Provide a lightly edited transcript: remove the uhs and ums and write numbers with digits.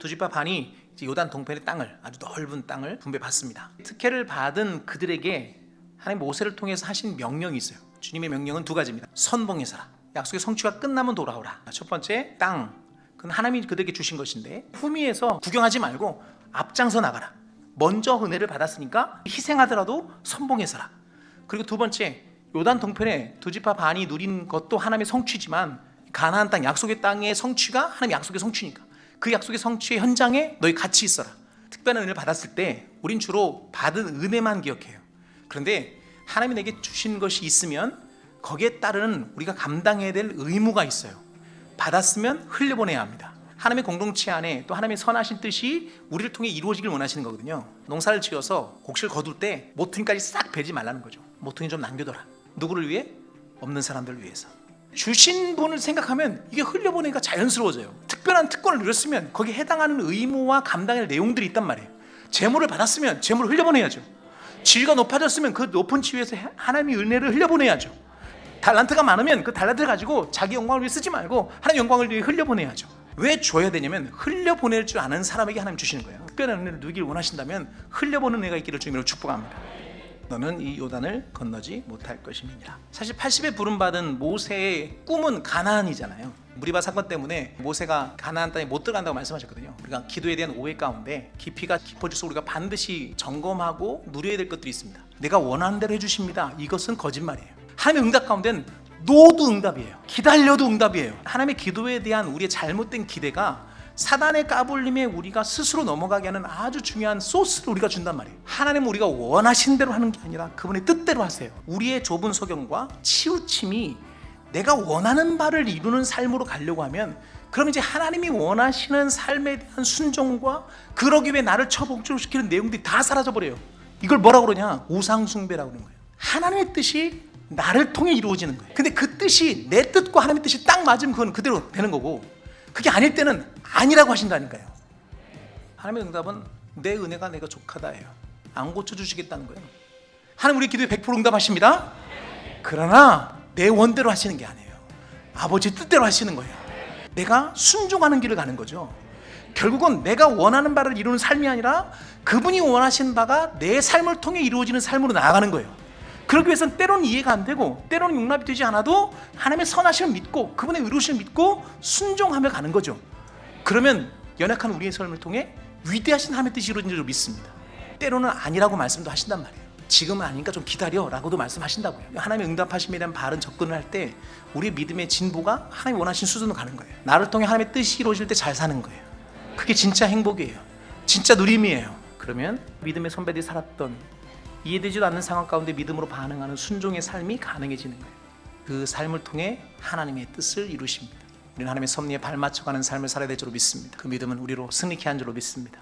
두 지파 반이 이제 요단 동편의 땅을, 아주 넓은 땅을 분배받습니다. 특혜를 받은 그들에게 하나님 모세를 통해서 하신 명령이 있어요. 주님의 명령은 두 가지입니다. 선봉해서라, 약속의 성취가 끝나면 돌아오라. 첫 번째, 땅, 그건 하나님이 그들에게 주신 것인데 후미에서 구경하지 말고 앞장서 나가라. 먼저 은혜를 받았으니까 희생하더라도 선봉해서라. 그리고 두 번째, 요단 동편에 두 지파 반이 누린 것도 하나님의 성취지만 가나안 땅, 약속의 땅의 성취가 하나님의 약속의 성취니까 그 약속의 성취의 현장에 너희 같이 있어라. 특별한 은혜를 받았을 때 우린 주로 받은 은혜만 기억해요. 그런데 하나님이 내게 주신 것이 있으면 거기에 따른 우리가 감당해야 될 의무가 있어요. 받았으면 흘려보내야 합니다. 하나님의 공동체 안에 또 하나님의 선하신 뜻이 우리를 통해 이루어지길 원하시는 거거든요. 농사를 지어서 곡식을 거둘 때 모퉁이까지 싹 베지 말라는 거죠. 모퉁이 좀 남겨둬라. 누구를 위해? 없는 사람들을 위해서. 주신 분을 생각하면 이게 흘려보내기가 자연스러워져요. 특별한 특권을 누렸으면 거기에 해당하는 의무와 감당할 내용들이 있단 말이에요. 재물을 받았으면 재물을 흘려보내야죠. 지위가 높아졌으면 그 높은 지위에서 하나님의 은혜를 흘려보내야죠. 달란트가 많으면 그 달란트를 가지고 자기 영광을 위해 쓰지 말고 하나님 영광을 위해 흘려보내야죠. 왜 줘야 되냐면 흘려보낼 줄 아는 사람에게 하나님 주시는 거예요. 특별한 은혜를 누리길 원하신다면 흘려보는 은혜가 있기를 주님으로 축복합니다. 너는 이 요단을 건너지 못할 것임이니라. 사실 80에 부름받은 모세의 꿈은 가나안이잖아요. 무리바 사건 때문에 모세가 가나안 땅에 못 들어간다고 말씀하셨거든요. 우리가 기도에 대한 오해 가운데 깊이가 깊어질수록 우리가 반드시 점검하고 누려야 될 것들이 있습니다. 내가 원하는 대로 해주십니다. 이것은 거짓말이에요. 하나님의 응답 가운데는 노도 응답이에요. 기다려도 응답이에요. 하나님의 기도에 대한 우리의 잘못된 기대가 사단의 까불림에 우리가 스스로 넘어가게 하는 아주 중요한 소스를 우리가 준단 말이에요. 하나님은 우리가 원하신 대로 하는 게 아니라 그분의 뜻대로 하세요. 우리의 좁은 소견과 치우침이 내가 원하는 바를 이루는 삶으로 가려고 하면 그럼 이제 하나님이 원하시는 삶에 대한 순종과 그러기 위해 나를 처복종시키는 내용들이 다 사라져버려요. 이걸 뭐라고 그러냐? 우상숭배라고 그러는 거예요. 하나님의 뜻이 나를 통해 이루어지는 거예요. 근데 그 뜻이 내 뜻과 하나님의 뜻이 딱 맞으면 그건 그대로 되는 거고, 그게 아닐 때는 아니라고 하신다니까요. 하나님의 응답은 내 은혜가 내가 족하다예요. 안 고쳐주시겠다는 거예요. 하나님 우리 기도에 100% 응답하십니다. 그러나 내 원대로 하시는 게 아니에요. 아버지 뜻대로 하시는 거예요. 내가 순종하는 길을 가는 거죠. 결국은 내가 원하는 바를 이루는 삶이 아니라 그분이 원하시는 바가 내 삶을 통해 이루어지는 삶으로 나아가는 거예요. 그러기 위해서는 때로는 이해가 안 되고 때로는 용납이 되지 않아도 하나님의 선하심을 믿고 그분의 의로우심을 믿고 순종하며 가는 거죠. 그러면 연약한 우리의 삶을 통해 위대하신 하나님의 뜻이 이루어진 줄 믿습니다. 때로는 아니라고 말씀도 하신단 말이에요. 지금은 아니니까 좀 기다려 라고도 말씀하신다고요. 하나님의 응답하심에 대한 바른 접근을 할 때 우리의 믿음의 진보가 하나님 원하신 수준으로 가는 거예요. 나를 통해 하나님의 뜻이 이루어질 때 잘 사는 거예요. 그게 진짜 행복이에요. 진짜 누림이에요. 그러면 믿음의 선배들이 살았던 이해되지도 않는 상황 가운데 믿음으로 반응하는 순종의 삶이 가능해지는 거예요. 그 삶을 통해 하나님의 뜻을 이루십니다. 우리는 하나님의 섭리에 발맞춰가는 삶을 살아야 될 줄로 믿습니다. 그 믿음은 우리로 승리케 한 줄로 믿습니다.